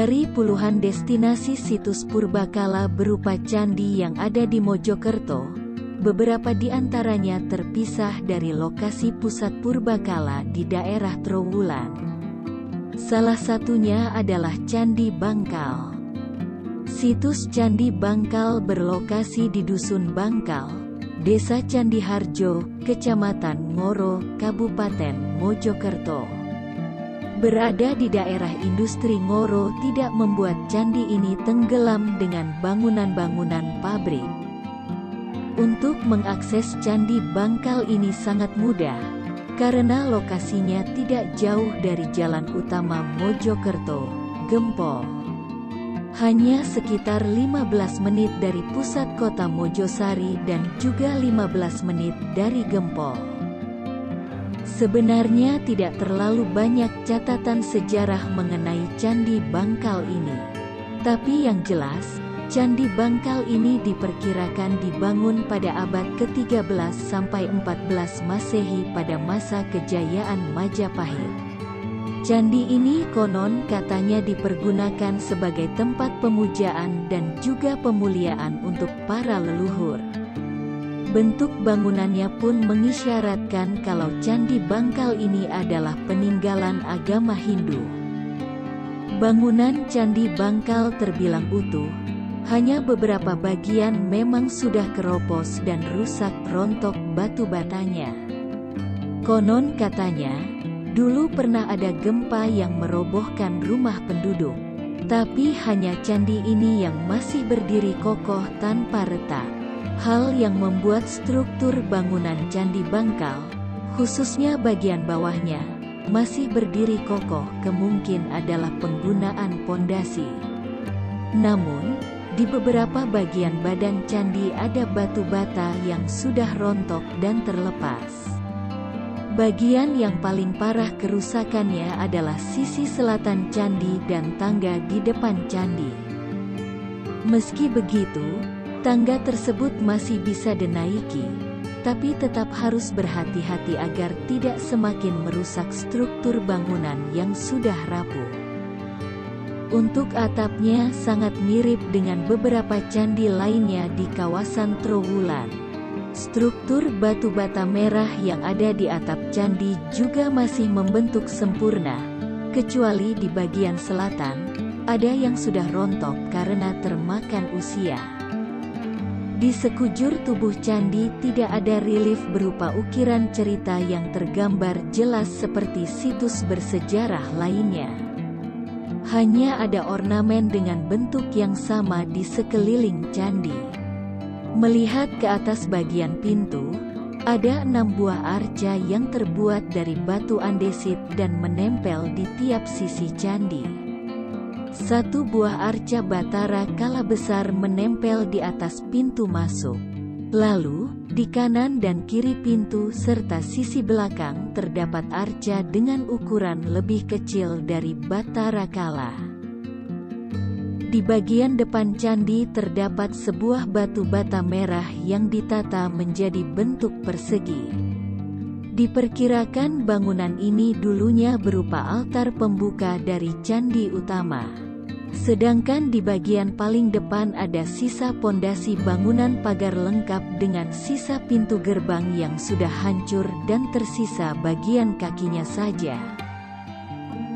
Dari puluhan destinasi situs purbakala berupa candi yang ada di Mojokerto, beberapa di antaranya terpisah dari lokasi pusat purbakala di daerah Trowulan. Salah satunya adalah Candi Bangkal. Situs Candi Bangkal berlokasi di Dusun Bangkal, Desa Candiharjo, Kecamatan Ngoro, Kabupaten Mojokerto. Berada di daerah industri Ngoro tidak membuat candi ini tenggelam dengan bangunan-bangunan pabrik. Untuk mengakses Candi Bangkal ini sangat mudah, karena lokasinya tidak jauh dari jalan utama Mojokerto, Gempol. Hanya sekitar 15 menit dari pusat kota Mojosari dan juga 15 menit dari Gempol. Sebenarnya tidak terlalu banyak catatan sejarah mengenai Candi Bangkal ini. Tapi yang jelas, Candi Bangkal ini diperkirakan dibangun pada abad ke-13 sampai 14 Masehi pada masa kejayaan Majapahit. Candi ini konon katanya dipergunakan sebagai tempat pemujaan dan juga pemuliaan untuk para leluhur. Bentuk bangunannya pun mengisyaratkan kalau Candi Bangkal ini adalah peninggalan agama Hindu. Bangunan Candi Bangkal terbilang utuh, hanya beberapa bagian memang sudah keropos dan rusak rontok batu batanya. Konon katanya, dulu pernah ada gempa yang merobohkan rumah penduduk, tapi hanya candi ini yang masih berdiri kokoh tanpa retak. Hal yang membuat struktur bangunan Candi Bangkal, khususnya bagian bawahnya, masih berdiri kokoh kemungkin adalah penggunaan pondasi. Namun, di beberapa bagian badan candi ada batu bata yang sudah rontok dan terlepas. Bagian yang paling parah kerusakannya adalah sisi selatan candi dan tangga di depan candi. Meski begitu, tangga tersebut masih bisa dinaiki, tapi tetap harus berhati-hati agar tidak semakin merusak struktur bangunan yang sudah rapuh. Untuk atapnya sangat mirip dengan beberapa candi lainnya di kawasan Trowulan. Struktur batu bata merah yang ada di atap candi juga masih membentuk sempurna, kecuali di bagian selatan, ada yang sudah rontok karena termakan usia. Di sekujur tubuh candi tidak ada relief berupa ukiran cerita yang tergambar jelas seperti situs bersejarah lainnya. Hanya ada ornamen dengan bentuk yang sama di sekeliling candi. Melihat ke atas bagian pintu, ada 6 buah arca yang terbuat dari batu andesit dan menempel di tiap sisi candi. 1 buah arca batara kala besar menempel di atas pintu masuk. Lalu, di kanan dan kiri pintu serta sisi belakang terdapat arca dengan ukuran lebih kecil dari batara kala. Di bagian depan candi terdapat sebuah batu bata merah yang ditata menjadi bentuk persegi. Diperkirakan bangunan ini dulunya berupa altar pembuka dari candi utama. Sedangkan di bagian paling depan ada sisa pondasi bangunan pagar lengkap dengan sisa pintu gerbang yang sudah hancur dan tersisa bagian kakinya saja.